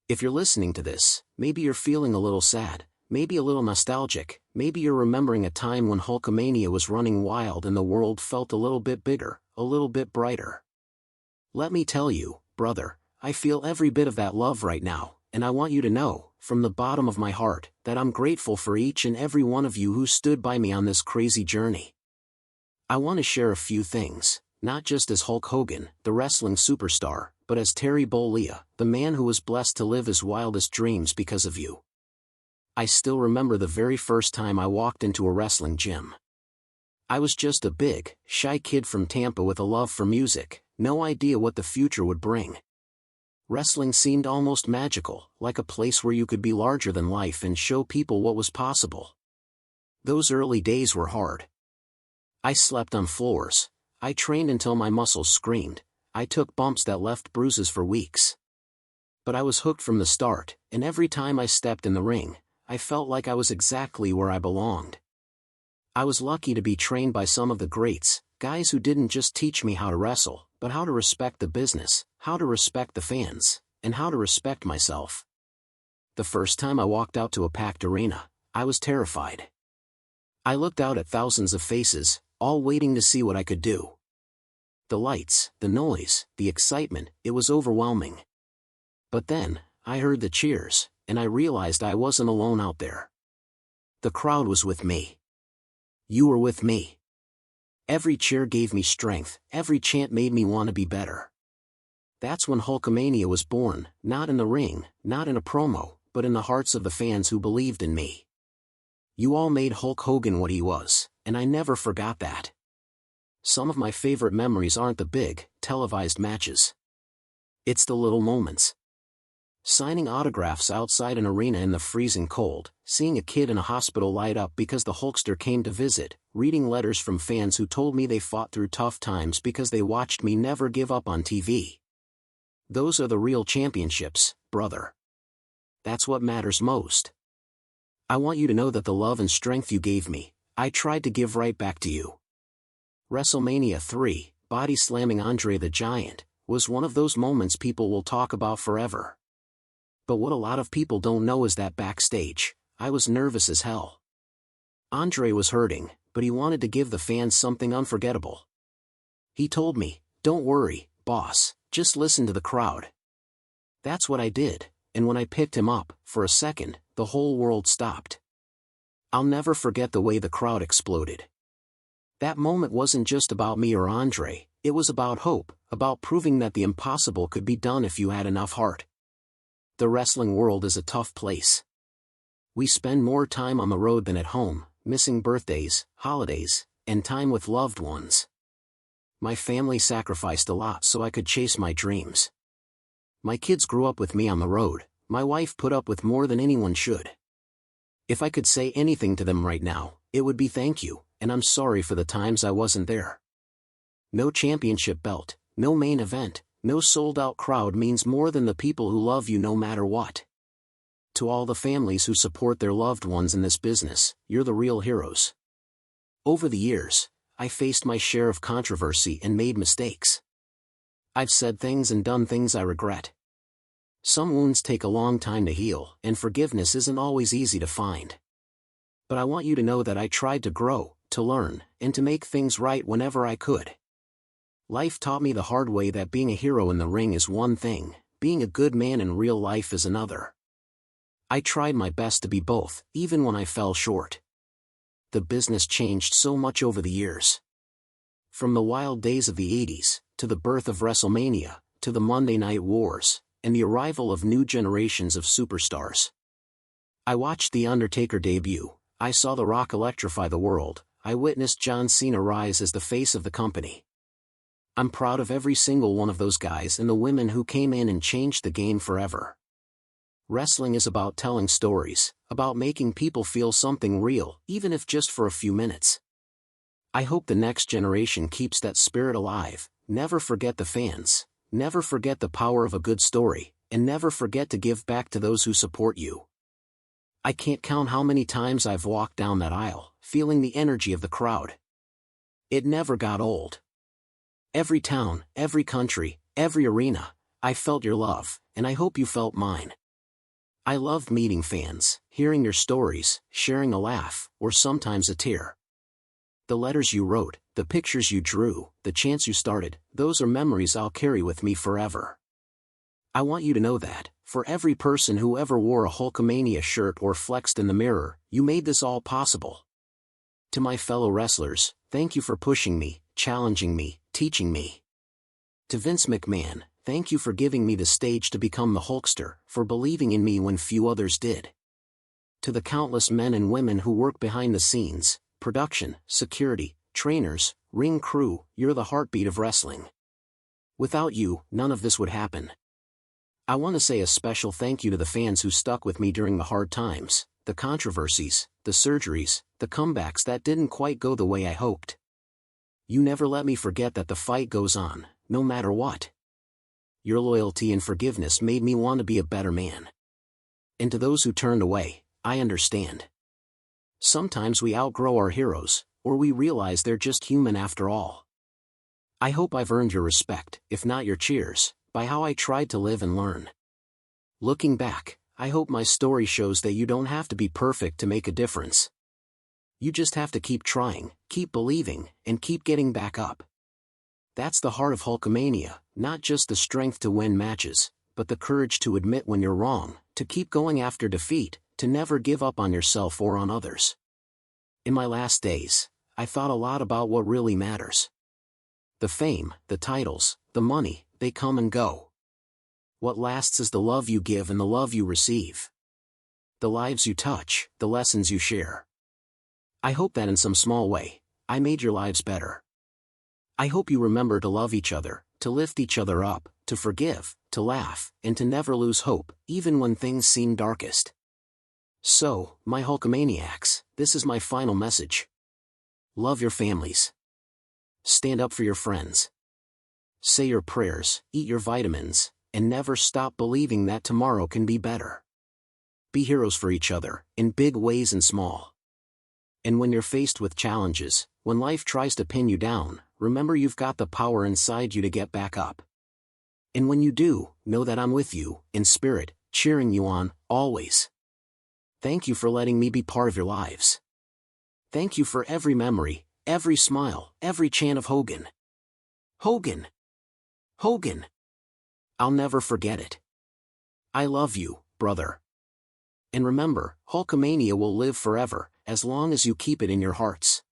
If you're listening to this, maybe you're feeling a little sad, maybe a little nostalgic, maybe you're remembering a time when Hulkamania was running wild and the world felt a little bit bigger, a little bit brighter. Let me tell you, brother, I feel every bit of that love right now, and I want you to know, from the bottom of my heart, that I'm grateful for each and every one of you who stood by me on this crazy journey. I want to share a few things, not just as Hulk Hogan, the wrestling superstar, but as Terry Bollea, the man who was blessed to live his wildest dreams because of you. I still remember the very first time I walked into a wrestling gym. I was just a big, shy kid from Tampa with a love for music, no idea what the future would bring. Wrestling seemed almost magical, like a place where you could be larger than life and show people what was possible. Those early days were hard. I slept on floors. I trained until my muscles screamed. I took bumps that left bruises for weeks. But I was hooked from the start, and every time I stepped in the ring, I felt like I was exactly where I belonged. I was lucky to be trained by some of the greats, guys who didn't just teach me how to wrestle, but how to respect the business, how to respect the fans, and how to respect myself. The first time I walked out to a packed arena, I was terrified. I looked out at thousands of faces, all waiting to see what I could do. The lights, the noise, the excitement, it was overwhelming. But then, I heard the cheers, and I realized I wasn't alone out there. The crowd was with me. You were with me. Every cheer gave me strength, every chant made me want to be better. That's when Hulkamania was born, not in the ring, not in a promo, but in the hearts of the fans who believed in me. You all made Hulk Hogan what he was, and I never forgot that. Some of my favorite memories aren't the big, televised matches. It's the little moments. Signing autographs outside an arena in the freezing cold, seeing a kid in a hospital light up because the Hulkster came to visit, reading letters from fans who told me they fought through tough times because they watched me never give up on TV. Those are the real championships, brother. That's what matters most. I want you to know that the love and strength you gave me, I tried to give right back to you. WrestleMania 3, body slamming Andre the Giant, was one of those moments people will talk about forever. But what a lot of people don't know is that backstage, I was nervous as hell. Andre was hurting, but he wanted to give the fans something unforgettable. He told me, "Don't worry, boss, just listen to the crowd." That's what I did, and when I picked him up, for a second, the whole world stopped. I'll never forget the way the crowd exploded. That moment wasn't just about me or Andre, it was about hope, about proving that the impossible could be done if you had enough heart. The wrestling world is a tough place. We spend more time on the road than at home, missing birthdays, holidays, and time with loved ones. My family sacrificed a lot so I could chase my dreams. My kids grew up with me on the road, my wife put up with more than anyone should. If I could say anything to them right now, it would be thank you, and I'm sorry for the times I wasn't there. No championship belt, no main event, no sold-out crowd means more than the people who love you no matter what. To all the families who support their loved ones in this business, you're the real heroes. Over the years, I faced my share of controversy and made mistakes. I've said things and done things I regret. Some wounds take a long time to heal, and forgiveness isn't always easy to find. But I want you to know that I tried to grow, to learn, and to make things right whenever I could. Life taught me the hard way that being a hero in the ring is one thing, being a good man in real life is another. I tried my best to be both, even when I fell short. The business changed so much over the years. From the wild days of the 80s, to the birth of WrestleMania, to the Monday Night Wars, and the arrival of new generations of superstars. I watched The Undertaker debut, I saw The Rock electrify the world, I witnessed John Cena rise as the face of the company. I'm proud of every single one of those guys and the women who came in and changed the game forever. Wrestling is about telling stories, about making people feel something real, even if just for a few minutes. I hope the next generation keeps that spirit alive. Never forget the fans, never forget the power of a good story, and never forget to give back to those who support you. I can't count how many times I've walked down that aisle, feeling the energy of the crowd. It never got old. Every town, every country, every arena, I felt your love, and I hope you felt mine. I loved meeting fans, hearing your stories, sharing a laugh, or sometimes a tear. The letters you wrote, the pictures you drew, the chants you started, those are memories I'll carry with me forever. I want you to know that, for every person who ever wore a Hulkamania shirt or flexed in the mirror, you made this all possible. To my fellow wrestlers, thank you for pushing me, challenging me, teaching me. To Vince McMahon, thank you for giving me the stage to become the Hulkster, for believing in me when few others did. To the countless men and women who work behind the scenes, production, security, trainers, ring crew, you're the heartbeat of wrestling. Without you, none of this would happen. I want to say a special thank you to the fans who stuck with me during the hard times, the controversies, the surgeries, the comebacks that didn't quite go the way I hoped. You never let me forget that the fight goes on, no matter what. Your loyalty and forgiveness made me want to be a better man. And to those who turned away, I understand. Sometimes we outgrow our heroes, or we realize they're just human after all. I hope I've earned your respect, if not your cheers, by how I tried to live and learn. Looking back, I hope my story shows that you don't have to be perfect to make a difference. You just have to keep trying, keep believing, and keep getting back up. That's the heart of Hulkamania, not just the strength to win matches, but the courage to admit when you're wrong, to keep going after defeat, to never give up on yourself or on others. In my last days, I thought a lot about what really matters. The fame, the titles, the money, they come and go. What lasts is the love you give and the love you receive. The lives you touch, the lessons you share. I hope that in some small way, I made your lives better. I hope you remember to love each other, to lift each other up, to forgive, to laugh, and to never lose hope, even when things seem darkest. So, my Hulkamaniacs, this is my final message. Love your families. Stand up for your friends. Say your prayers, eat your vitamins, and never stop believing that tomorrow can be better. Be heroes for each other, in big ways and small. And when you're faced with challenges, when life tries to pin you down, remember you've got the power inside you to get back up. And when you do, know that I'm with you, in spirit, cheering you on, always. Thank you for letting me be part of your lives. Thank you for every memory, every smile, every chant of Hogan. Hogan! Hogan! I'll never forget it. I love you, brother. And remember, Hulkamania will live forever, as long as you keep it in your hearts.